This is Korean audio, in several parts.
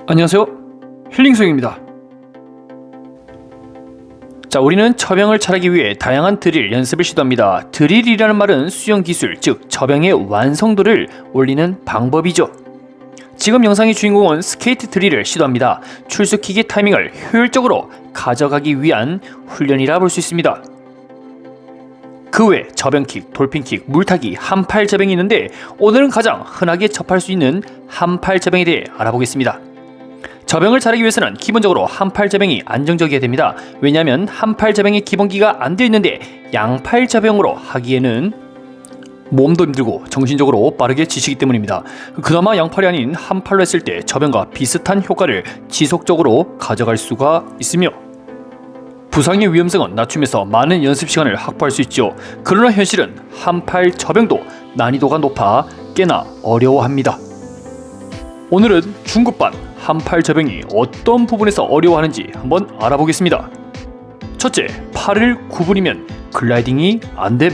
안녕하세요, 힐링소입니다. 자, 우리는 처병을 잘하기 위해 다양한 드릴 연습을 시도합니다. 드릴이라는 말은 수영 기술, 즉 처병의 완성도를 올리는 방법이죠. 지금 영상의 주인공은 스케이트 드릴을 시도합니다. 출수킥의 타이밍을 효율적으로 가져가기 위한 훈련이라 볼 수 있습니다. 그 외 저병킥, 돌핀킥, 물타기, 한팔 저병이 있는데 오늘은 가장 흔하게 접할 수 있는 한팔 저병에 대해 알아보겠습니다. 저병을 잘하기 위해서는 기본적으로 한팔 저병이 안정적이어야 됩니다. 왜냐하면 한팔 저병의 기본기가 안 되어 있는데 양팔 저병으로 하기에는 몸도 힘들고 정신적으로 빠르게 지치기 때문입니다. 그나마 양팔이 아닌 한팔로 했을 때 저병과 비슷한 효과를 지속적으로 가져갈 수가 있으며 부상의 위험성은 낮추면서 많은 연습 시간을 확보할 수 있죠. 그러나 현실은 한팔 저병도 난이도가 높아 꽤나 어려워합니다. 오늘은 중급반 한팔 저병이 어떤 부분에서 어려워하는지 한번 알아보겠습니다. 첫째, 팔을 구부리면 글라이딩이 안됨.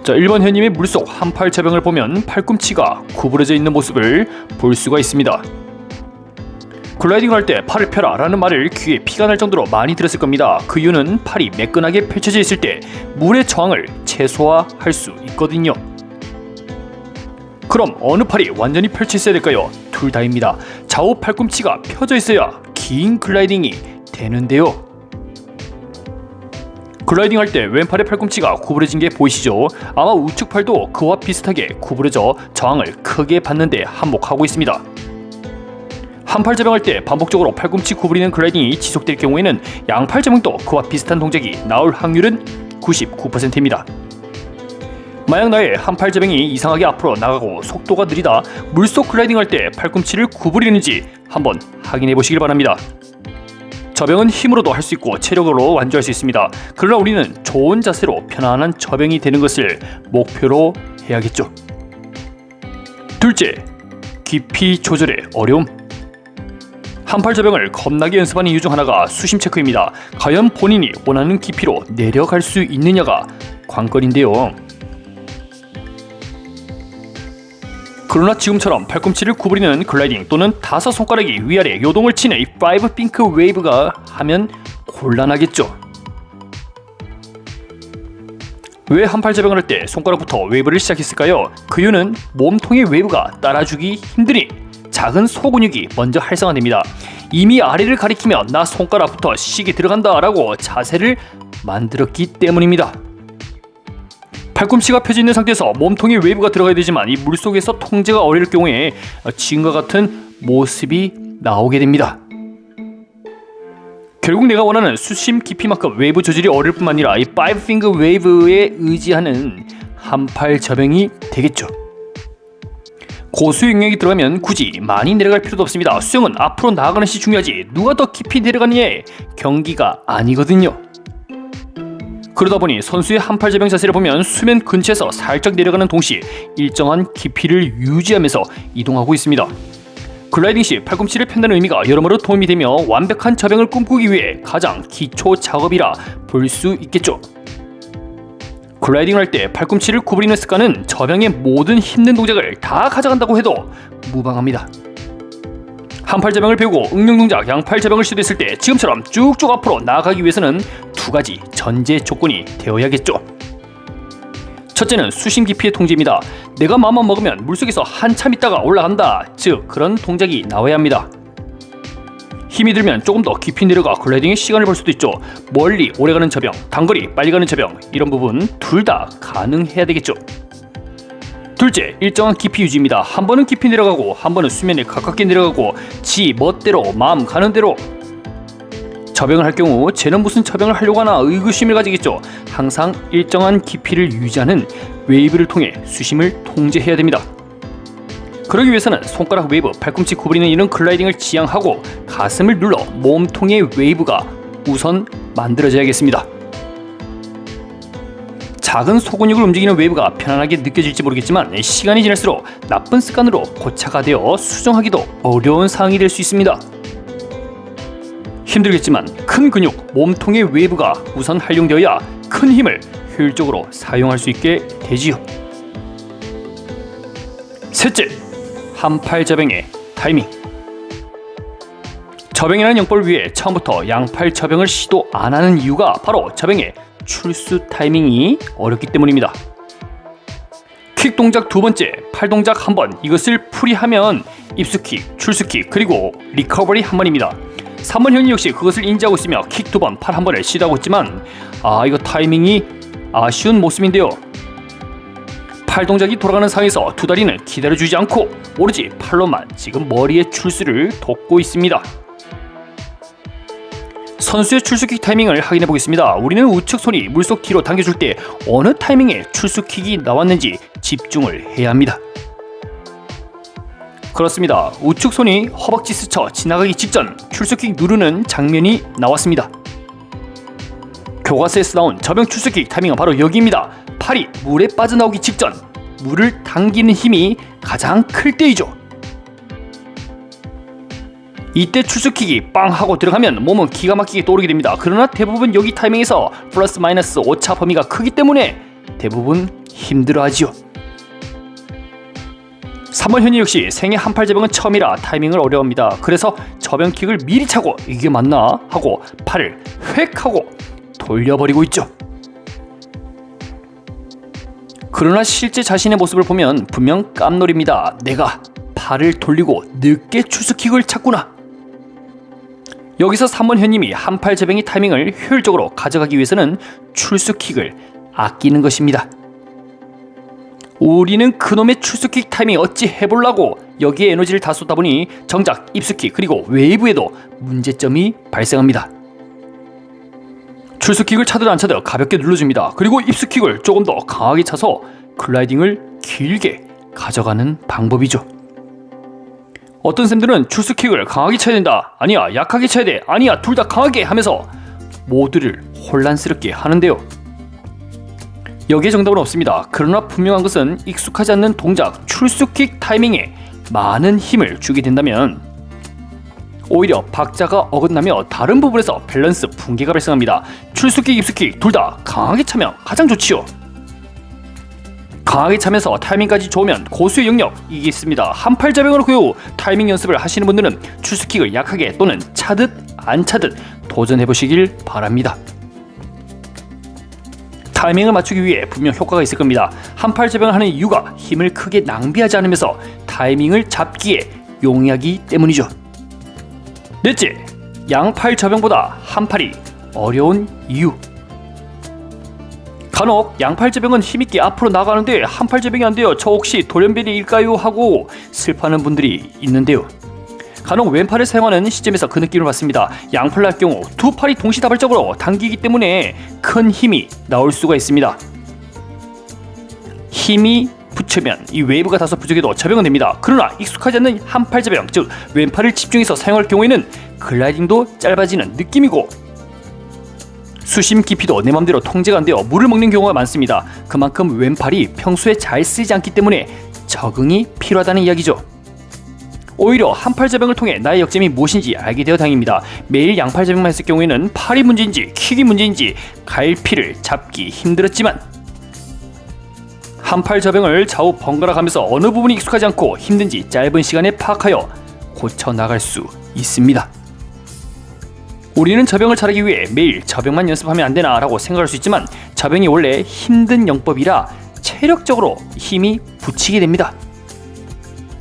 자, 1번 현님의 물속 한팔 저병을 보면 팔꿈치가 구부러져 있는 모습을 볼 수가 있습니다. 글라이딩을 할 때 팔을 펴라 라는 말을 귀에 피가 날 정도로 많이 들었을 겁니다. 그 이유는 팔이 매끈하게 펼쳐져 있을 때 물의 저항을 최소화할 수 있거든요. 그럼 어느 팔이 완전히 펼쳐 있어야 될까요? 둘 다입니다. 좌우 팔꿈치가 펴져 있어야 긴 글라이딩이 되는데요. 글라이딩 할 때 왼팔의 팔꿈치가 구부러진 게 보이시죠? 아마 우측 팔도 그와 비슷하게 구부러져 저항을 크게 받는데 한몫하고 있습니다. 한팔 저병할 때 반복적으로 팔꿈치 구부리는 글라이딩이 지속될 경우에는 양팔 저병도 그와 비슷한 동작이 나올 확률은 99%입니다. 만약 나의 한팔 저병이 이상하게 앞으로 나가고 속도가 느리다 물속 글라이딩 할 때 팔꿈치를 구부리는지 한번 확인해 보시길 바랍니다. 저병은 힘으로도 할 수 있고 체력으로 완주할 수 있습니다. 그러나 우리는 좋은 자세로 편안한 저병이 되는 것을 목표로 해야겠죠. 둘째, 깊이 조절의 어려움. 한팔 저병을 겁나게 연습하는 이유 중 하나가 수심 체크입니다. 과연 본인이 원하는 깊이로 내려갈 수 있느냐가 관건인데요. 그러나 지금처럼 팔꿈치를 구부리는 글라이딩 또는 5손가락이 위아래 요동을 치는 이 5 핑크 웨이브가 하면 곤란하겠죠. 왜 한팔 저병을 할 때 손가락부터 웨이브를 시작했을까요? 그 이유는 몸통의 웨이브가 따라주기 힘드니 작은 소근육이 먼저 활성화됩니다. 이미 아래를 가리키며 나 손가락부터 시계 들어간다 라고 자세를 만들었기 때문입니다. 팔꿈치가 펴져 있는 상태에서 몸통에 웨이브가 들어가야 되지만 이 물속에서 통제가 어려울 경우에 지금과 같은 모습이 나오게 됩니다. 결국 내가 원하는 수심 깊이만큼 웨이브 조절이 어려울 뿐만 아니라 이 5 핑거 웨이브에 의지하는 한팔 저병이 되겠죠. 고수 영역이 들어가면 굳이 많이 내려갈 필요도 없습니다. 수영은 앞으로 나아가는 것이 중요하지 누가 더 깊이 내려가느냐의 경기가 아니거든요. 그러다 보니 선수의 한팔 저병 자세를 보면 수면 근처에서 살짝 내려가는 동시에 일정한 깊이를 유지하면서 이동하고 있습니다. 글라이딩 시 팔꿈치를 편다는 의미가 여러모로 도움이 되며 완벽한 저병을 꿈꾸기 위해 가장 기초 작업이라 볼 수 있겠죠. 글라이딩을 할 때 팔꿈치를 구부리는 습관은 저병의 모든 힘든 동작을 다 가져간다고 해도 무방합니다. 한팔 저병을 배우고 응용 동작 양팔 저병을 시도했을 때 지금처럼 쭉쭉 앞으로 나아가기 위해서는 두 가지 전제 조건이 되어야겠죠. 첫째는 수심 깊이의 통제입니다. 내가 마음만 먹으면 물속에서 한참 있다가 올라간다, 즉 그런 동작이 나와야 합니다. 힘이 들면 조금 더 깊이 내려가 글라이딩의 시간을 벌 수도 있죠. 멀리 오래가는 저병, 단거리 빨리 가는 저병, 이런 부분 둘 다 가능해야 되겠죠. 둘째, 일정한 깊이 유지입니다. 한 번은 깊이 내려가고 한 번은 수면에 가깝게 내려가고 지 멋대로 마음 가는 대로. 저병을 할 경우 쟤는 무슨 저병을 하려고 하나 의구심을 가지겠죠. 항상 일정한 깊이를 유지하는 웨이브를 통해 수심을 통제해야 됩니다. 그러기 위해서는 손가락 웨이브, 팔꿈치 구부리는 이런 글라이딩을 지향하고 가슴을 눌러 몸통의 웨이브가 우선 만들어져야겠습니다. 작은 소근육을 움직이는 웨이브가 편안하게 느껴질지 모르겠지만 시간이 지날수록 나쁜 습관으로 고착화 되어 수정하기도 어려운 상황이 될 수 있습니다. 힘들겠지만 큰 근육, 몸통의 웨이브가 우선 활용되어야 큰 힘을 효율적으로 사용할 수 있게 되지요. 셋째, 한팔 저병의 타이밍. 저병이라는 영법을 위해 처음부터 양팔 저병을 시도 안 하는 이유가 바로 저병의 출수 타이밍이 어렵기 때문입니다. 킥 동작 두 번째, 팔 동작 한 번, 이것을 풀이하면 입수킥, 출수킥, 그리고 리커버리 한 번입니다. 3번 현이 역시 그것을 인지하고 있으며 킥 두 번, 팔 한 번을 시도하고 있지만 이거 타이밍이 아쉬운 모습인데요. 팔 동작이 돌아가는 상황에서 두 다리는 기다려주지 않고 오로지 팔로만 지금 머리의 출수를 돕고 있습니다. 선수의 출수킥 타이밍을 확인해 보겠습니다. 우리는 우측 손이 물속 뒤로 당겨줄 때 어느 타이밍에 출수킥이 나왔는지 집중을 해야 합니다. 그렇습니다. 우측 손이 허벅지 스쳐 지나가기 직전 출수킥 누르는 장면이 나왔습니다. 교과서에서 나온 저병 출수킥 타이밍은 바로 여기입니다. 팔이 물에 빠져나오기 직전 물을 당기는 힘이 가장 클 때이죠. 이때 출수킥이 빵 하고 들어가면 몸은 기가 막히게 떠오르게 됩니다. 그러나 대부분 여기 타이밍에서 플러스 마이너스 오차 범위가 크기 때문에 대부분 힘들어하지요. 3번 현이 역시 생애 한팔 저병은 처음이라 타이밍을 어려워합니다. 그래서 저병킥을 미리 차고 이게 맞나 하고 팔을 획 하고 돌려버리고 있죠. 그러나 실제 자신의 모습을 보면 분명 깜놀입니다. 내가 팔을 돌리고 늦게 출수킥을 찼구나. 여기서 3번 현님이 한팔 저병이 타이밍을 효율적으로 가져가기 위해서는 출수킥을 아끼는 것입니다. 우리는 그놈의 출수킥 타이밍 어찌 해보려고 여기에 에너지를 다 쏟다 보니 정작 입수킥 그리고 웨이브에도 문제점이 발생합니다. 출수킥을 차듯 안 차듯 가볍게 눌러줍니다. 그리고 입수킥을 조금 더 강하게 차서 글라이딩을 길게 가져가는 방법이죠. 어떤 쌤들은 출수킥을 강하게 쳐야 된다, 아니야 약하게 쳐야 돼, 아니야 둘 다 강하게 하면서 모두를 혼란스럽게 하는데요. 여기에 정답은 없습니다. 그러나 분명한 것은 익숙하지 않는 동작 출수킥 타이밍에 많은 힘을 주게 된다면 오히려 박자가 어긋나며 다른 부분에서 밸런스 붕괴가 발생합니다. 출수킥, 입수킥 둘 다 강하게 차면 가장 좋지요. 강하게 차면서 타이밍까지 좋으면 고수의 영역이 있습니다. 한팔 저병으로 그 후 타이밍 연습을 하시는 분들은 출수킥을 약하게 또는 차듯 안 차듯 도전해보시길 바랍니다. 타이밍을 맞추기 위해 분명 효과가 있을 겁니다. 한팔 저병을 하는 이유가 힘을 크게 낭비하지 않으면서 타이밍을 잡기에 용이하기 때문이죠. 넷째, 양팔 저병보다 한팔이 어려운 이유. 간혹 양팔 저병은 힘있게 앞으로 나가는데 한팔 저병이 안 돼요. 저 혹시 돌연변이일까요? 하고 슬퍼하는 분들이 있는데요. 간혹 왼팔을 사용하는 시점에서 그 느낌을 받습니다. 양팔로 할 경우 두 팔이 동시다발적으로 당기기 때문에 큰 힘이 나올 수가 있습니다. 힘이 붙으면 이 웨이브가 다소 부족해도 저병은 됩니다. 그러나 익숙하지 않는 한팔 저병, 즉 왼팔을 집중해서 사용할 경우에는 글라이딩도 짧아지는 느낌이고 수심 깊이도 내 맘대로 통제가 안 되어 물을 먹는 경우가 많습니다. 그만큼 왼팔이 평소에 잘 쓰이지 않기 때문에 적응이 필요하다는 이야기죠. 오히려 한팔 저병을 통해 나의 약점이 무엇인지 알게 되어 다행입니다. 매일 양팔 저병만 했을 경우에는 팔이 문제인지 킥이 문제인지 갈피를 잡기 힘들었지만 한팔 저병을 좌우 번갈아 가면서 어느 부분이 익숙하지 않고 힘든지 짧은 시간에 파악하여 고쳐나갈 수 있습니다. 우리는 저병을 잘하기 위해 매일 저병만 연습하면 안 되나 라고 생각할 수 있지만 저병이 원래 힘든 영법이라 체력적으로 힘이 붙이게 됩니다.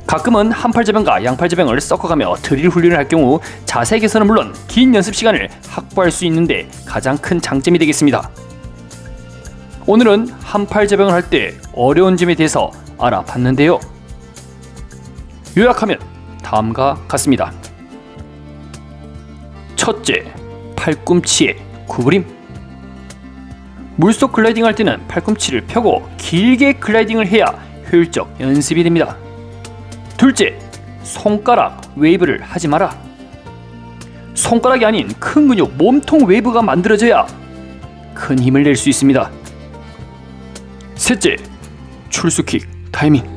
가끔은 한팔 저병과 양팔 저병을 섞어가며 드릴 훈련을 할 경우 자세 개선은 물론 긴 연습 시간을 확보할 수 있는데 가장 큰 장점이 되겠습니다. 오늘은 한팔 저병을 할 때 어려운 점에 대해서 알아봤는데요. 요약하면 다음과 같습니다. 첫째, 팔꿈치의 구부림. 물속 글라이딩 할 때는 팔꿈치를 펴고 길게 글라이딩을 해야 효율적 연습이 됩니다. 둘째, 손가락 웨이브를 하지 마라. 손가락이 아닌 큰 근육 몸통 웨이브가 만들어져야 큰 힘을 낼 수 있습니다. 셋째, 출수킥 타이밍.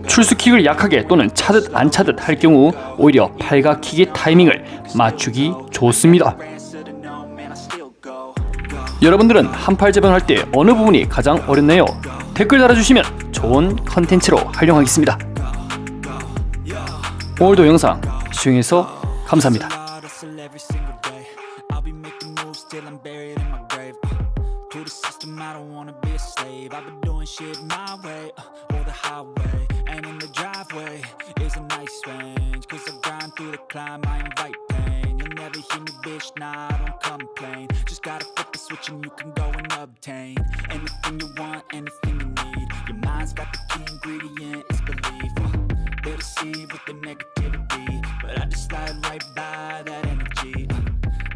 출수킥을 약하게 또는 차듯 안 차듯 할 경우 오히려 팔과 킥의 타이밍을 맞추기 좋습니다. 여러분들은 한팔 저병 할 때 어느 부분이 가장 어렵나요? 댓글 달아주시면 좋은 컨텐츠로 활용하겠습니다. 오늘도 영상 시청해서 감사합니다. I'll be making moves till I'm buried in my grave. To the system, I don't wanna be a slave. I've been doing shit my way, or the highway. And in the driveway is a nice range. Cause I grind through the climb, I invite pain. You'll never hear me, bitch, nah, I don't complain. Just gotta flip the switch and you can go and obtain anything you want, anything you need. Your mind's got the key ingredient, it's belief. They'll deceive with the negativity, but I just slide right by that energy.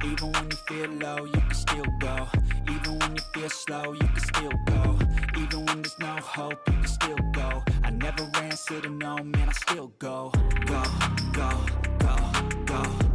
Even when you feel low, you can still go. Even when you feel slow, you can still go. Even when there's no hope, you can still go. I never answer to no, man, I still go. Go, go, go, go.